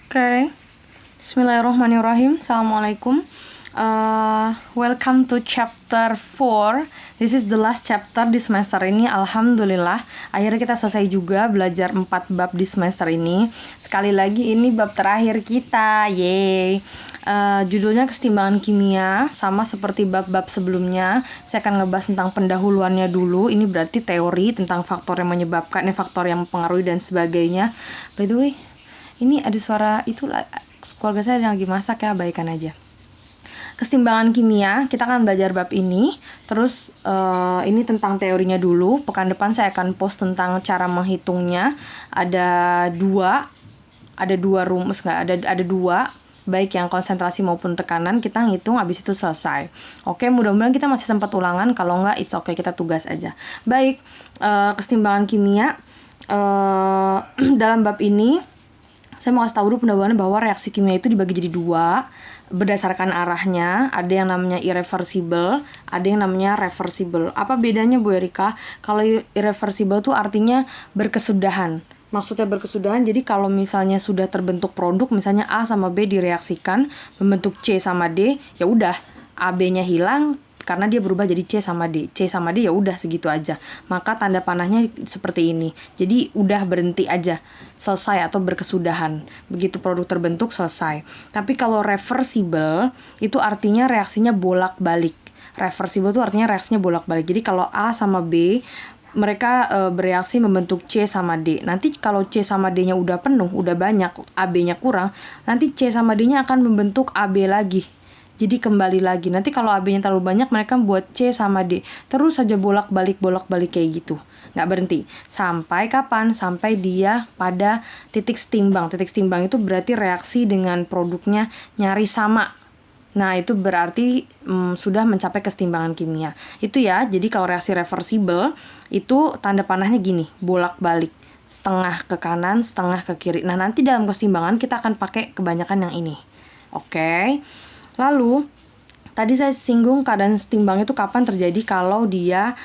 Oke, Bismillahirrahmanirrahim. Assalamualaikum. Welcome to chapter 4. This is the last chapter di semester ini. Alhamdulillah, akhirnya kita selesai juga belajar 4 bab di semester ini. Sekali lagi ini bab terakhir kita. Yeay. Judulnya kesetimbangan kimia. Sama seperti bab-bab sebelumnya, saya akan ngebahas tentang pendahuluannya dulu. Ini berarti teori tentang faktor yang menyebabkan, faktor yang mempengaruhi dan sebagainya. By the way, ini ada suara itu, keluarga saya yang lagi masak ya, abaikan aja. Kesetimbangan kimia, kita akan belajar bab ini. Terus ini tentang teorinya dulu. Pekan depan saya akan post tentang cara menghitungnya. Ada dua rumus, ada dua, baik yang konsentrasi maupun tekanan. Kita ngitung, habis itu selesai. Oke, mudah-mudahan kita masih sempat ulangan. Kalau enggak, it's okay, kita tugas aja. Baik, kesetimbangan kimia. Dalam bab ini saya mau kasih tahu dulu pendahuluannya bahwa reaksi kimia itu dibagi jadi dua berdasarkan arahnya. Ada yang namanya irreversible, ada yang namanya reversible. Apa bedanya Bu Erika? Kalau irreversible itu artinya berkesudahan. Maksudnya berkesudahan, jadi kalau misalnya sudah terbentuk produk, misalnya A sama B direaksikan membentuk C sama D, ya udah AB-nya hilang karena dia berubah jadi C sama D. C sama D ya udah segitu aja. Maka tanda panahnya seperti ini. Jadi udah berhenti aja, selesai atau berkesudahan. Begitu produk terbentuk, selesai. Tapi kalau reversible itu artinya reaksinya bolak-balik. Reversible itu artinya reaksinya bolak-balik. Jadi kalau A sama B mereka bereaksi membentuk C sama D. Nanti kalau C sama D-nya udah penuh, udah banyak, AB-nya kurang, nanti C sama D-nya akan membentuk AB lagi. Jadi kembali lagi. Nanti kalau AB-nya terlalu banyak, mereka buat C sama D. Terus saja bolak-balik kayak gitu. Nggak berhenti. Sampai kapan? Sampai dia pada titik setimbang. Titik setimbang itu berarti reaksi dengan produknya nyaris sama. Nah, itu berarti sudah mencapai kesetimbangan kimia. Itu ya, jadi kalau reaksi reversible, itu tanda panahnya gini, bolak-balik. Setengah ke kanan, setengah ke kiri. Nah, nanti dalam kesetimbangan kita akan pakai kebanyakan yang ini. Oke. Lalu, tadi saya singgung keadaan setimbang itu kapan terjadi kalau dia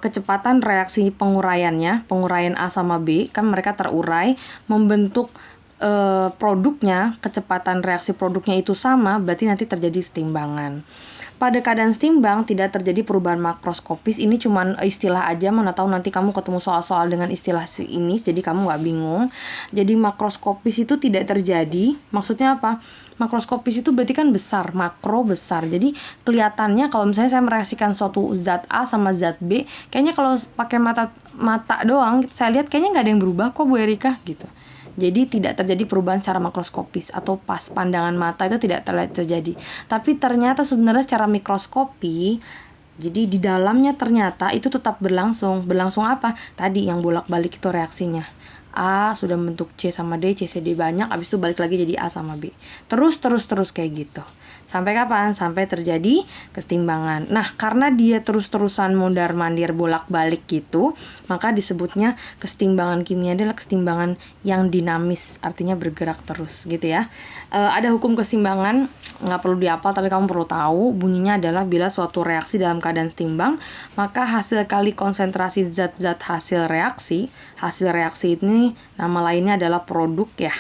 kecepatan reaksi penguraian A sama B, kan mereka terurai, membentuk produknya, kecepatan reaksi produknya itu sama, berarti nanti terjadi setimbangan. Pada keadaan setimbang tidak terjadi perubahan makroskopis. Ini cuma istilah aja, mana tahu nanti kamu ketemu soal-soal dengan istilah ini, jadi kamu nggak bingung. Jadi makroskopis itu tidak terjadi. Maksudnya apa? Makroskopis itu berarti kan besar, makro besar. Jadi kelihatannya kalau misalnya saya mereaksikan suatu zat A sama zat B, kayaknya kalau pakai mata doang, saya lihat kayaknya nggak ada yang berubah kok Bu Erika gitu. Jadi tidak terjadi perubahan secara makroskopis atau pas pandangan mata itu tidak terjadi. Tapi ternyata sebenarnya secara mikroskopi, jadi di dalamnya ternyata itu tetap berlangsung. Berlangsung apa? Tadi yang bolak-balik itu reaksinya. A sudah membentuk C sama D, C, D banyak, habis itu balik lagi jadi A sama B. Terus kayak gitu. Sampai kapan? Sampai terjadi kesetimbangan. Nah, karena dia terus-terusan mondar-mandir bolak-balik gitu, maka disebutnya kesetimbangan kimia adalah kesetimbangan yang dinamis, artinya bergerak terus gitu ya. Ada hukum kesetimbangan, nggak perlu dihafal tapi kamu perlu tahu. Bunyinya adalah bila suatu reaksi dalam keadaan setimbang, maka hasil kali konsentrasi zat-zat hasil reaksi ini nama lainnya adalah produk ya.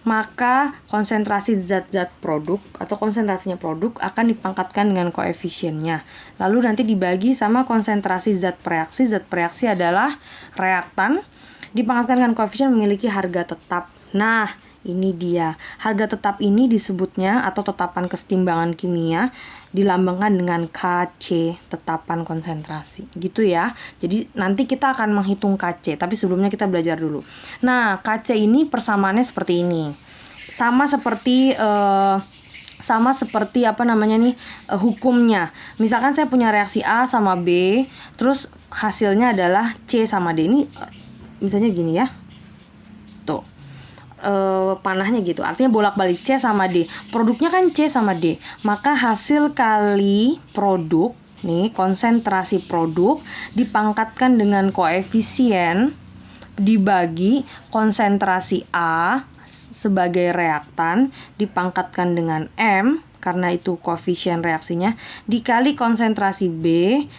Maka konsentrasi zat-zat produk atau konsentrasinya produk akan dipangkatkan dengan koefisiennya. Lalu nanti dibagi sama konsentrasi zat preaksi. Zat preaksi adalah reaktan, dipangkatkan dengan koefisien memiliki harga tetap. Nah, ini dia. Harga tetap ini disebutnya atau tetapan kesetimbangan kimia dilambangkan dengan Kc, tetapan konsentrasi. Gitu ya. Jadi nanti kita akan menghitung Kc, tapi sebelumnya kita belajar dulu. Nah, Kc ini persamaannya seperti ini. Sama seperti hukumnya. Misalkan saya punya reaksi A sama B, terus hasilnya adalah C sama D. Ini misalnya gini ya. Tuh. Panahnya gitu, artinya bolak-balik C sama D. Produknya kan C sama D, maka hasil kali produk nih, konsentrasi produk dipangkatkan dengan koefisien dibagi konsentrasi A sebagai reaktan dipangkatkan dengan M karena itu koefisien reaksinya dikali konsentrasi B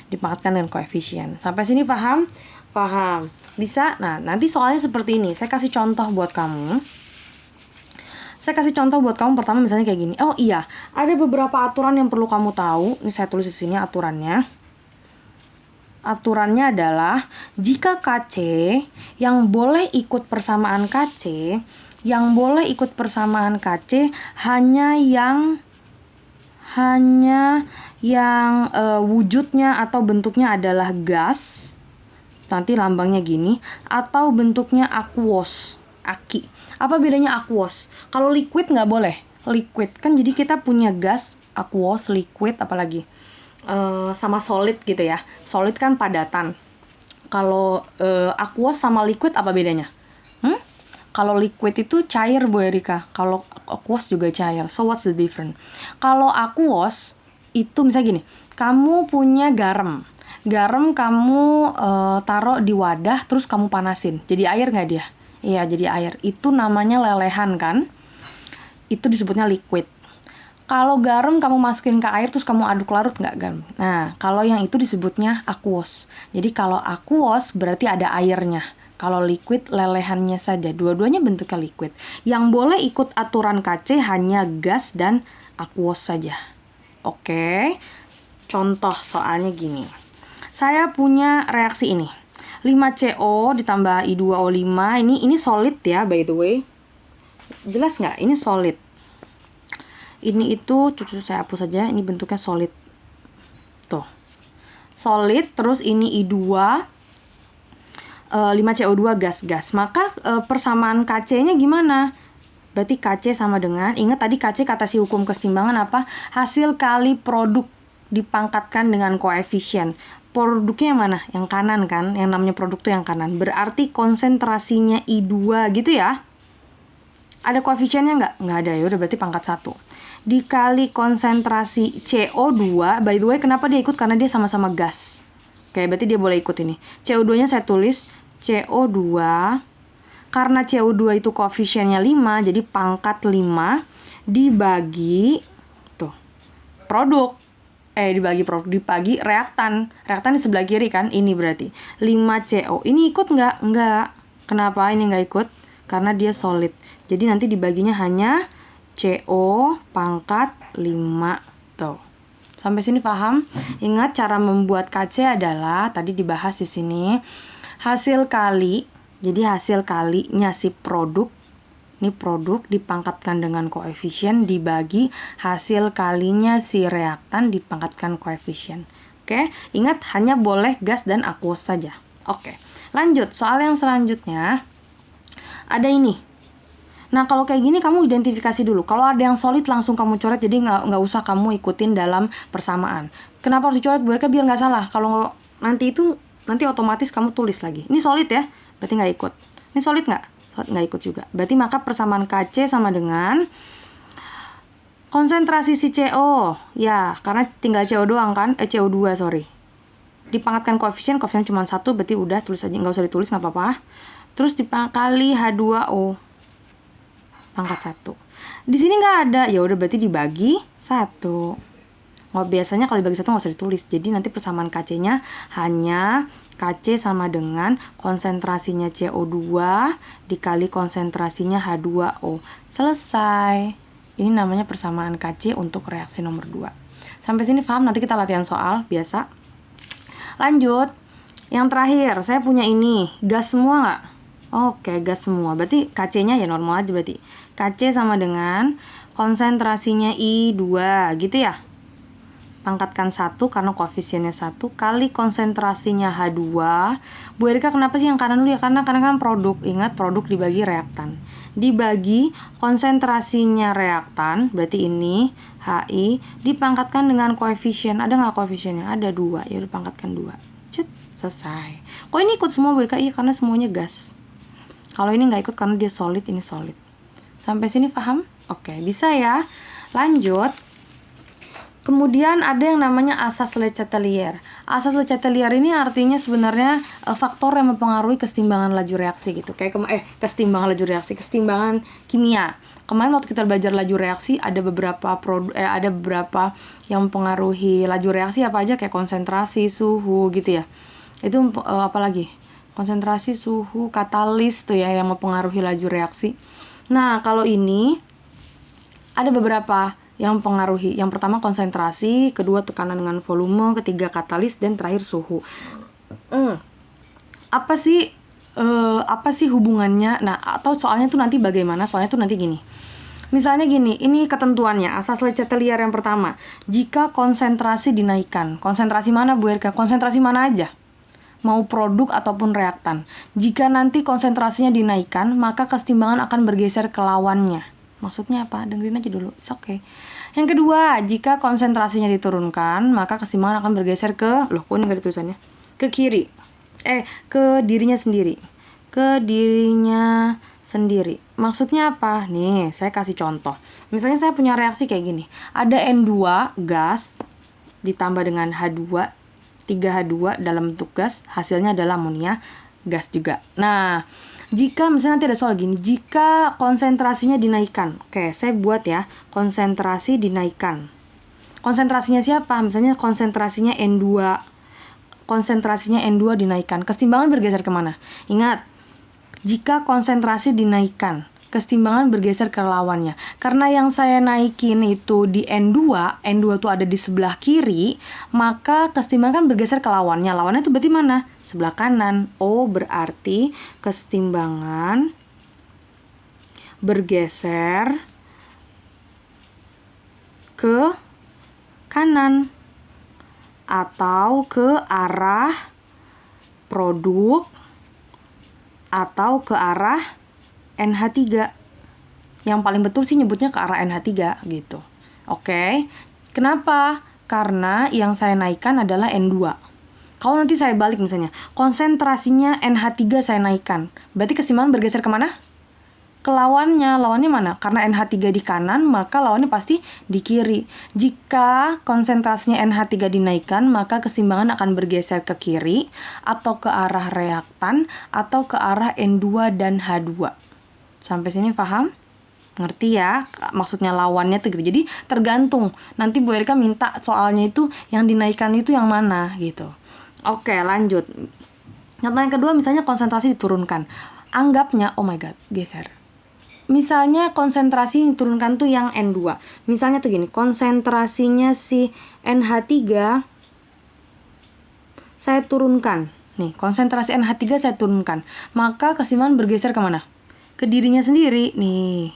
dipangkatkan dengan koefisien. Sampai sini paham? Paham. Bisa? Nah, nanti soalnya seperti ini. Saya kasih contoh buat kamu. Saya kasih contoh buat kamu pertama misalnya kayak gini. Oh iya, ada beberapa aturan yang perlu kamu tahu. Ini saya tulis di sini aturannya. Aturannya adalah jika KC yang boleh ikut persamaan KC, hanya yang wujudnya atau bentuknya adalah gas, nanti lambangnya gini, atau bentuknya aquos, aki. Apa bedanya aquos? Kalau liquid nggak boleh. Liquid kan jadi kita punya gas, aquos, liquid, apalagi sama solid gitu ya. Solid kan padatan. Kalau aquos sama liquid apa bedanya? Kalau liquid itu cair, Bu Erika. Kalau aquos juga cair. So what's the difference? Kalau aquos itu misalnya gini, kamu punya garam. Garam kamu taruh di wadah terus kamu panasin. Jadi air nggak dia? Iya, jadi air. Itu namanya lelehan kan? Itu disebutnya liquid. Kalau garam kamu masukin ke air terus kamu aduk larut nggak garam? Nah, kalau yang itu disebutnya aquos. Jadi kalau aquos berarti ada airnya. Kalau liquid lelehannya saja. Dua-duanya bentuknya liquid. Yang boleh ikut aturan KC hanya gas dan aquos saja. Oke. Contoh soalnya gini. Saya punya reaksi ini. 5CO ditambah I2O5. Ini solid ya, by the way. Jelas nggak? Ini solid. Ini itu, saya hapus saja. Ini bentuknya solid. Tuh. Solid, terus ini I2, 5CO2 gas. Maka persamaan KC-nya gimana? Berarti KC sama dengan, ingat tadi KC kata si hukum kesetimbangan apa? Hasil kali produk dipangkatkan dengan koefisien. Produknya yang mana? Yang kanan kan? Yang namanya produk tuh yang kanan. Berarti konsentrasinya I2 gitu ya. Ada koefisiennya nggak? Nggak ada, ya udah berarti pangkat 1. Dikali konsentrasi CO2, by the way kenapa dia ikut? Karena dia sama-sama gas. Oke, berarti dia boleh ikut ini. CO2-nya saya tulis CO2. Karena CO2 itu koefisiennya 5, jadi pangkat 5 dibagi tuh produk. Dibagi reaktan. Reaktan di sebelah kiri kan? Ini berarti 5CO. Ini ikut nggak? Nggak. Kenapa ini nggak ikut? Karena dia solid. Jadi nanti dibaginya hanya CO pangkat 5 tuh. Sampai sini paham? Ingat cara membuat KC adalah tadi dibahas di sini. Hasil kali. Jadi hasil kalinya si produk. Ini produk dipangkatkan dengan koefisien dibagi hasil kalinya si reaktan dipangkatkan koefisien. Oke, ingat hanya boleh gas dan aquos saja. Oke, lanjut soal yang selanjutnya. Ada ini. Nah, kalau kayak gini kamu identifikasi dulu. Kalau ada yang solid langsung kamu coret, jadi nggak usah kamu ikutin dalam persamaan. Kenapa harus dicoret? Biar nggak salah. Kalau nanti otomatis kamu tulis lagi. Ini solid ya, berarti nggak ikut. Ini solid nggak? Nggak ikut juga. Berarti maka persamaan KC sama dengan konsentrasi si CO. Ya, karena tinggal CO doang kan? CO2, sorry. Dipangkatkan koefisien cuma 1, berarti udah tulis aja. Nggak usah ditulis, nggak apa-apa. Terus dikali H2O. Pangkat 1. Di sini nggak ada. Ya udah berarti dibagi 1. Biasanya kalau dibagi 1 nggak usah ditulis. Jadi nanti persamaan KC-nya hanya KC sama dengan konsentrasinya CO2 dikali konsentrasinya H2O. Selesai. Ini namanya persamaan KC untuk reaksi nomor 2. Sampai sini paham? Nanti kita latihan soal biasa. Lanjut. Yang terakhir, saya punya ini. Gas semua nggak? Oke, gas semua. Berarti KC-nya ya normal aja berarti. KC sama dengan konsentrasinya I2 gitu ya. Pangkatkan 1 karena koefisiennya 1 kali konsentrasinya H2. Bu Erika kenapa sih yang kanan dulu ya? Karena kan produk. Ingat produk dibagi reaktan. Dibagi konsentrasinya reaktan, berarti ini HI dipangkatkan dengan koefisien. Ada nggak koefisiennya? Ada 2. Ya udah pangkatkan 2. Cut, selesai. Kok ini ikut semua Bu Erika? Iya, karena semuanya gas. Kalau ini nggak ikut karena dia solid, ini solid. Sampai sini paham? Oke, bisa ya. Lanjut. Kemudian ada yang namanya asas Le Chatelier. Asas Le Chatelier ini artinya sebenarnya faktor yang mempengaruhi kesetimbangan laju reaksi gitu. Kayak kesetimbangan laju reaksi, kesetimbangan kimia. Kemarin waktu kita belajar laju reaksi ada beberapa yang mempengaruhi laju reaksi apa aja kayak konsentrasi, suhu gitu ya. Itu apa lagi? Konsentrasi, suhu, katalis tuh ya yang mempengaruhi laju reaksi. Nah, kalau ini Ada beberapa yang mempengaruhi. Yang pertama konsentrasi, kedua tekanan dengan volume, ketiga katalis, dan terakhir suhu. Apa sih hubungannya? Nah, atau soalnya tuh nanti bagaimana? Soalnya tuh nanti gini. Misalnya gini, ini ketentuannya, asas Le Chatelier yang pertama. Jika konsentrasi dinaikkan. Konsentrasi mana Bu Erika? Konsentrasi mana aja? Mau produk ataupun reaktan. Jika nanti konsentrasinya dinaikkan, maka kesetimbangan akan bergeser ke lawannya. Maksudnya apa? Dengerin aja dulu, it's okay. Yang kedua, jika konsentrasinya diturunkan, maka kesetimbangan akan bergeser ke, loh kok ini gak ada tulisannya? Ke kiri. Ke dirinya sendiri. Ke dirinya sendiri. Maksudnya apa? Nih, saya kasih contoh. Misalnya saya punya reaksi kayak gini. Ada N2 gas ditambah dengan H2, 3H2 dalam bentuk gas, hasilnya adalah amonia gas juga. Nah, jika misalnya nanti ada soal gini, jika konsentrasinya dinaikkan. Oke, saya buat ya, konsentrasi dinaikkan. Konsentrasinya siapa? Misalnya konsentrasinya N2. Konsentrasinya N2 dinaikkan. Kesetimbangan bergeser kemana? Ingat, jika konsentrasi dinaikkan, kesetimbangan bergeser ke lawannya. Karena yang saya naikin itu di N2 tuh ada di sebelah kiri, maka kesetimbangan bergeser ke lawannya. Lawannya itu berarti mana? Sebelah kanan. Oh, berarti kesetimbangan bergeser ke kanan atau ke arah produk atau ke arah NH3. Yang paling betul sih nyebutnya ke arah NH3 gitu. Oke. Kenapa? Karena yang saya naikkan adalah N2. Kalau nanti saya balik misalnya, konsentrasinya NH3 saya naikkan. Berarti kesetimbangan bergeser kemana? Ke lawannya. Lawannya mana? Karena NH3 di kanan, maka lawannya pasti di kiri. Jika konsentrasinya NH3 dinaikkan, maka keseimbangan akan bergeser ke kiri, atau ke arah reaktan, atau ke arah N2 dan H2. Sampai sini paham? Ngerti ya? Maksudnya lawannya tuh gitu. Jadi tergantung. Nanti Bu Erika minta soalnya itu yang dinaikkan itu yang mana gitu. Oke, lanjut. Contoh yang kedua, misalnya konsentrasi diturunkan. Anggapnya, oh my god, geser. Misalnya konsentrasi yang diturunkan tuh yang N2. Misalnya tuh gini, konsentrasinya si NH3 saya turunkan. Nih, konsentrasi NH3 saya turunkan. Maka keseimbangan bergeser kemana? Ke dirinya sendiri. Nih.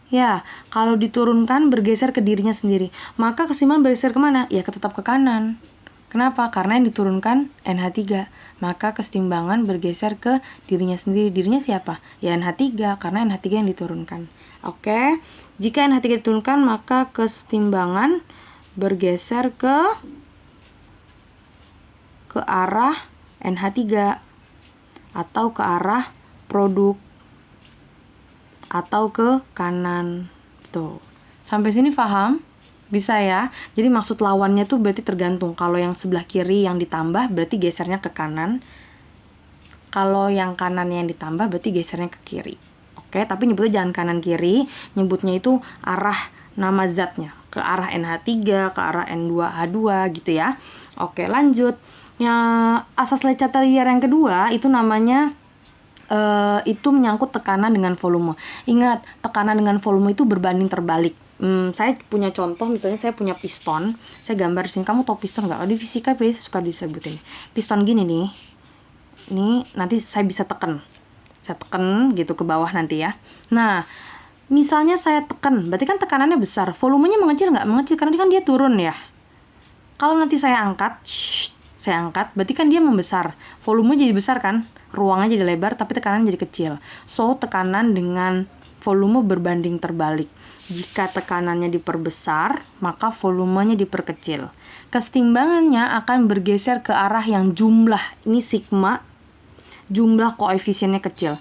Ya, kalau diturunkan bergeser ke dirinya sendiri. Maka keseimbangan bergeser kemana? Ya, tetap ke kanan. Kenapa? Karena yang diturunkan NH3. Maka kesetimbangan bergeser ke dirinya sendiri. Dirinya siapa? Ya NH3, karena NH3 yang diturunkan. Oke. Jika NH3 diturunkan, maka kesetimbangan bergeser ke arah NH3 atau ke arah produk atau ke kanan. Tuh. Sampai sini paham? Bisa ya. Jadi maksud lawannya tuh berarti tergantung. Kalau yang sebelah kiri yang ditambah berarti gesernya ke kanan. Kalau yang kanan yang ditambah berarti gesernya ke kiri. Oke, tapi nyebutnya jangan kanan kiri, nyebutnya itu arah nama zatnya. Ke arah NH3, ke arah N2H2 gitu ya. Oke, lanjut. Yang asas Le Chatelier yang kedua itu namanya itu menyangkut tekanan dengan volume. Ingat, tekanan dengan volume itu berbanding terbalik. Saya punya contoh, misalnya saya punya piston. Saya gambar sini. Kamu tahu piston nggak? Di fisika biasanya suka disebutin. Piston gini nih. Ini nanti saya bisa tekan. Saya tekan gitu ke bawah nanti ya. Nah, misalnya saya tekan, berarti kan tekanannya besar. Volumenya mengecil nggak? Mengecil, karena kan dia turun ya. Kalau nanti saya angkat, berarti kan dia membesar. Volume jadi besar kan? Ruangnya jadi lebar, tapi tekanan jadi kecil. So, tekanan dengan volume berbanding terbalik. Jika tekanannya diperbesar, maka volumenya diperkecil. Kesetimbangannya akan bergeser ke arah yang jumlah. Ini sigma, jumlah koefisiennya kecil.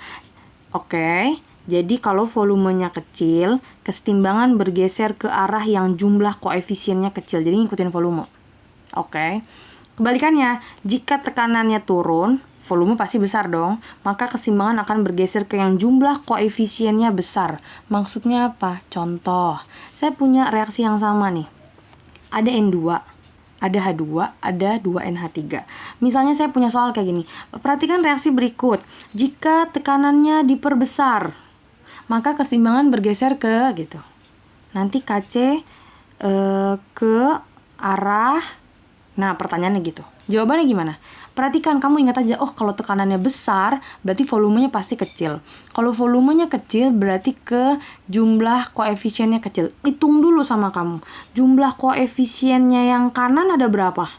Oke, jadi kalau volumenya kecil, kesetimbangan bergeser ke arah yang jumlah koefisiennya kecil. Jadi ngikutin volume. Oke. Kebalikannya, jika tekanannya turun, volume pasti besar dong, maka keseimbangan akan bergeser ke yang jumlah koefisiennya besar. Maksudnya apa? Contoh, saya punya reaksi yang sama nih. Ada N2, ada H2, ada 2NH3. Misalnya saya punya soal kayak gini. Perhatikan reaksi berikut. Jika tekanannya diperbesar, maka keseimbangan bergeser ke gitu. nanti Kc ke arah. Nah, pertanyaannya gitu. Jawabannya gimana? Perhatikan, kamu ingat aja, oh kalau tekanannya besar, berarti volumenya pasti kecil. Kalau volumenya kecil, berarti ke jumlah koefisiennya kecil. Hitung dulu sama kamu. Jumlah koefisiennya yang kanan ada berapa?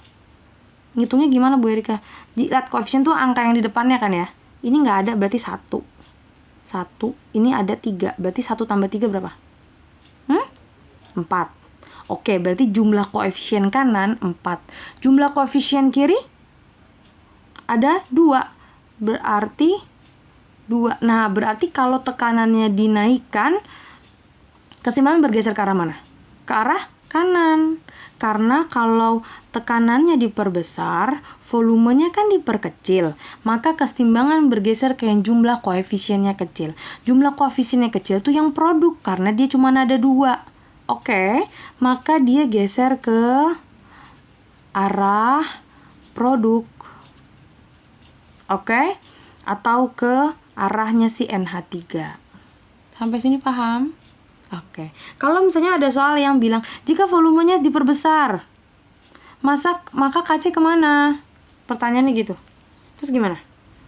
Ngitungnya gimana Bu Erika? Lihat koefisien tuh angka yang di depannya kan ya. Ini nggak ada, berarti 1. 1, ini ada 3. Berarti 1 tambah 3 berapa? 4. Oke, berarti jumlah koefisien kanan 4. Jumlah koefisien kiri ada 2. Berarti 2. Nah, berarti kalau tekanannya dinaikkan, keseimbangan bergeser ke arah mana? Ke arah kanan. Karena kalau tekanannya diperbesar, volumenya kan diperkecil. Maka keseimbangan bergeser ke yang jumlah koefisiennya kecil. Jumlah koefisiennya kecil tuh yang produk, karena dia cuma ada 2. Oke, maka dia geser ke arah produk. Oke, atau ke arahnya si NH3. Sampai sini paham? Oke. Kalau misalnya ada soal yang bilang, jika volumenya diperbesar, maka Kc kemana? Pertanyaannya gitu. Terus gimana?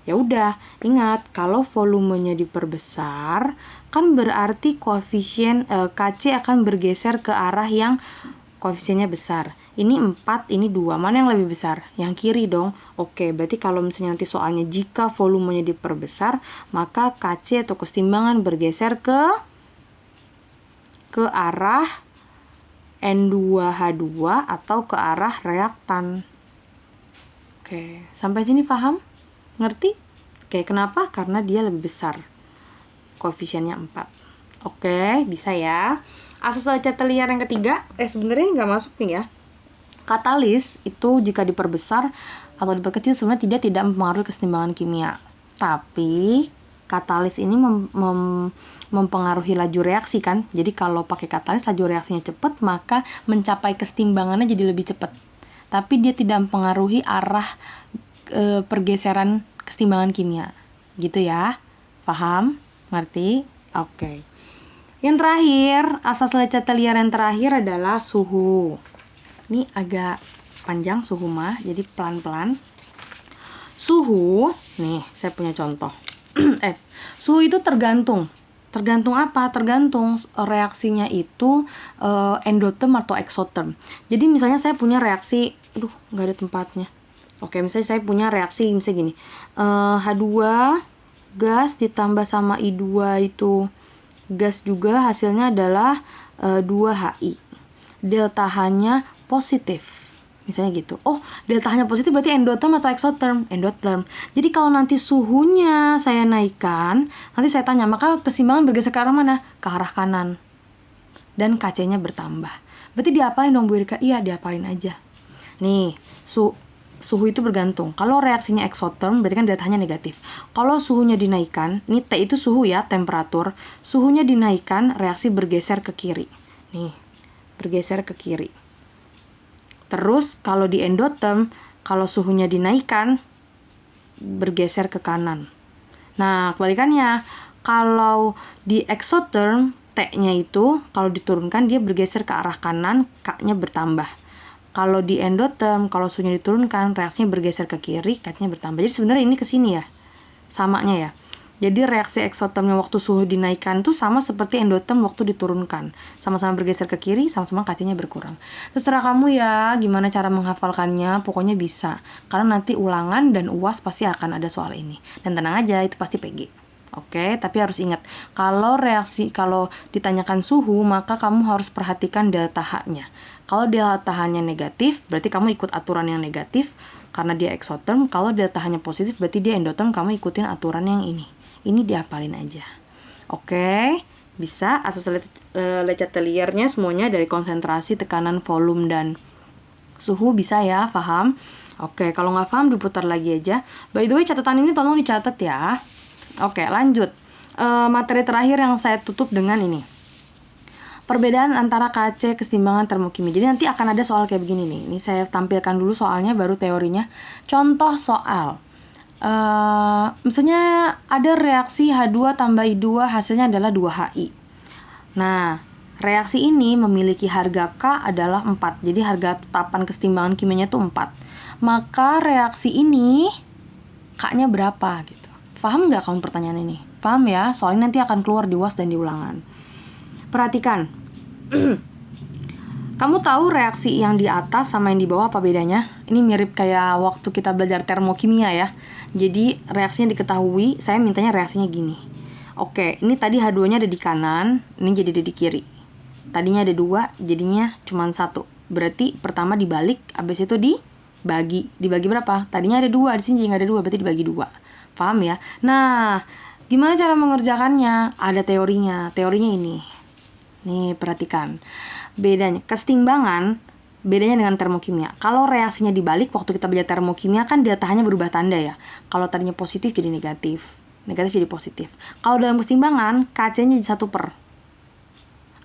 Ya udah, ingat kalau volumenya diperbesar kan berarti koefisien Kc akan bergeser ke arah yang koefisiennya besar. Ini 4, ini 2. Mana yang lebih besar? Yang kiri dong. Oke, berarti kalau misalnya nanti soalnya jika volumenya diperbesar, maka Kc atau keseimbangan bergeser ke arah N2H2 atau ke arah reaktan. Oke, sampai sini paham? Ngerti? Oke, kenapa? Karena dia lebih besar. Koefisiennya 4. Oke, bisa ya. Asas lecet liar yang ketiga, sebenarnya nggak masuk nih ya. Katalis itu jika diperbesar atau diperkecil sebenarnya tidak mempengaruhi keseimbangan kimia. Tapi katalis ini mempengaruhi laju reaksi kan. Jadi kalau pakai katalis laju reaksinya cepat, maka mencapai keseimbangannya jadi lebih cepat. Tapi dia tidak mempengaruhi arah pergeseran keseimbangan kimia. Gitu ya. Paham? Ngerti? Oke. Yang terakhir, asas lecet liar yang terakhir adalah suhu. Ini agak panjang suhu mah, jadi pelan-pelan. Suhu, nih saya punya contoh. Suhu itu tergantung. Tergantung apa? Tergantung reaksinya itu endoterm atau eksoterm. Jadi misalnya saya punya reaksi, nggak ada tempatnya. Oke, misalnya saya punya reaksi misalnya gini. H2 gas ditambah sama I2 itu gas juga, hasilnya adalah 2HI. Delta H-nya positif. Misalnya gitu. Oh, delta H-nya positif berarti endotherm atau exotherm? Endotherm. Jadi kalau nanti suhunya saya naikkan, nanti saya tanya, maka keseimbangan bergeser ke arah mana? Ke arah kanan. Dan Kc-nya bertambah. Berarti diapalin dong Bu Erika? Iya, diapalin aja. Nih, suhu itu bergantung. Kalau reaksinya exotherm berarti kan delta H-nya negatif. Kalau suhunya dinaikkan, ini T itu suhu ya, temperatur. Suhunya dinaikkan, reaksi bergeser ke kiri. Nih, bergeser ke kiri. Terus kalau di endotherm, kalau suhunya dinaikkan, bergeser ke kanan. Nah, kebalikannya, kalau di exotherm, T-nya itu kalau diturunkan dia bergeser ke arah kanan, K-nya bertambah. Kalau di endotherm, kalau suhunya diturunkan, reaksinya bergeser ke kiri, K-nya bertambah. Jadi sebenarnya ini ke sini ya, samanya ya. Jadi reaksi exothermnya waktu suhu dinaikkan tuh sama seperti endotherm waktu diturunkan. Sama-sama bergeser ke kiri, sama-sama Kc-nya berkurang. Terserah kamu ya, gimana cara menghafalkannya, pokoknya bisa. Karena nanti ulangan dan UAS pasti akan ada soal ini. Dan tenang aja, itu pasti PG. Oke, tapi harus ingat, kalau ditanyakan suhu, maka kamu harus perhatikan delta H-nya. Kalau delta H-nya negatif, berarti kamu ikut aturan yang negatif, karena dia exotherm. Kalau delta H-nya positif, berarti dia endotherm, kamu ikutin aturan yang ini. Ini diapalin aja. Oke, bisa. Asas lecet liarnya semuanya dari konsentrasi, tekanan, volume, dan suhu bisa ya, paham? Oke, kalau nggak paham diputar lagi aja. By the way, catatan ini tolong dicatat ya. Oke, lanjut. Materi terakhir yang saya tutup dengan ini. Perbedaan antara Kc keseimbangan termokimia. Jadi nanti akan ada soal kayak begini nih. Ini saya tampilkan dulu soalnya, baru teorinya. Contoh soal. Misalnya ada reaksi H2 tambah I2, hasilnya adalah 2HI. Nah, Reaksi ini memiliki harga K adalah 4. Jadi harga tetapan kesetimbangan kimianya itu 4. Maka reaksi ini K-nya berapa gitu. Paham nggak kamu pertanyaan ini? Paham ya? Soalnya nanti akan keluar di UAS dan di ulangan. Perhatikan. Kamu tahu reaksi yang di atas sama yang di bawah apa bedanya? Ini mirip kayak waktu kita belajar termokimia ya. Jadi reaksinya diketahui, saya mintanya reaksinya gini. Oke, ini tadi H2-nya ada di kanan, ini jadi ada di kiri. Tadinya ada 2, jadinya cuma 1. Berarti pertama dibalik, habis itu dibagi. Dibagi berapa? Tadinya ada 2, di sini jadi nggak ada 2, berarti dibagi 2. Paham ya? Nah, gimana cara mengerjakannya? Ada teorinya. Teorinya ini. Nih, perhatikan. Bedanya, kesetimbangan bedanya dengan termokimia. Kalau reaksinya dibalik, waktu kita belajar termokimia kan data hanya berubah tanda ya. Kalau tadinya positif jadi negatif, negatif jadi positif. Kalau dalam kesetimbangan, KC-nya jadi 1 per.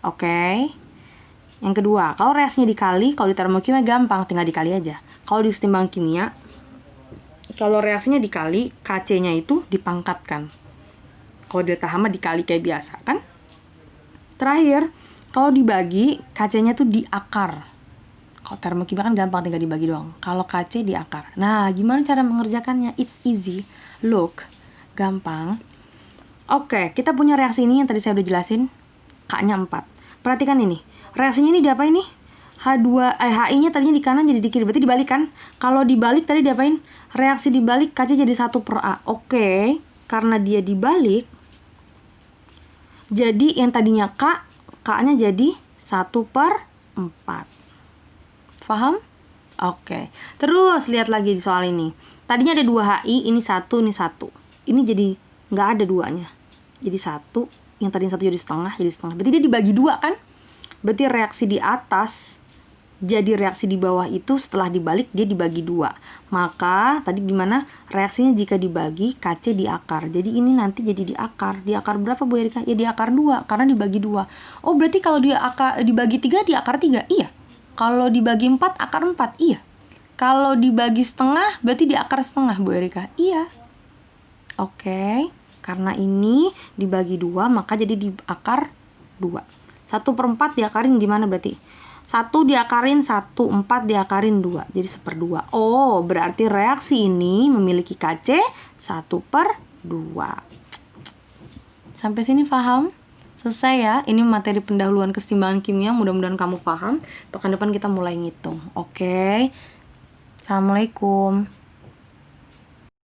Oke. Yang kedua, kalau reaksinya dikali, kalau di termokimia gampang, tinggal dikali aja. Kalau di kesetimbangan kimia, kalau reaksinya dikali, KC-nya itu dipangkatkan. Kalau data hama dikali kayak biasa kan. Terakhir, kalau dibagi, KC-nya tuh di akar. Kalau termokimia kan gampang, tinggal dibagi doang. Kalau KC di akar. Nah, gimana cara mengerjakannya? It's easy. Look, gampang. Oke, kita punya reaksi ini yang tadi saya udah jelasin. K-nya 4. Perhatikan ini. Reaksinya ini diapain nih? HI-nya tadinya di kanan jadi di kiri. Berarti dibalik kan? Kalau dibalik tadi diapain? Reaksi dibalik, KC jadi 1 per A. Oke, karena dia dibalik, jadi yang tadinya K-nya jadi 1 per 4. Paham? Oke. Terus lihat lagi di soal ini. Tadinya ada 2 HI, ini 1, ini 1. Ini jadi nggak ada 2-nya. Jadi 1, yang tadinya 1 jadi setengah, jadi setengah. Berarti dia dibagi 2 kan? Berarti reaksi di atas jadi reaksi di bawah itu setelah dibalik dia dibagi 2. Maka tadi gimana? Reaksinya jika dibagi KC di akar. Jadi ini nanti jadi di akar. Di akar berapa Bu Erika? Ya di akar 2 karena dibagi 2. Oh, berarti kalau dibagi 3 di akar 3? Iya. Kalau dibagi 4 akar 4? Iya. Kalau dibagi setengah berarti di akar setengah Bu Erika? Iya. Oke. Karena ini dibagi 2 maka jadi di akar 2. 1 per 4 diakarin gimana berarti? 1 diakarin 1, 4 diakarin 2, jadi 1/2. Oh, berarti reaksi ini memiliki KC 1/2. Sampai sini paham? Selesai ya, ini materi pendahuluan kesetimbangan kimia, mudah-mudahan kamu paham. Pekan depan kita mulai ngitung, oke? Assalamualaikum.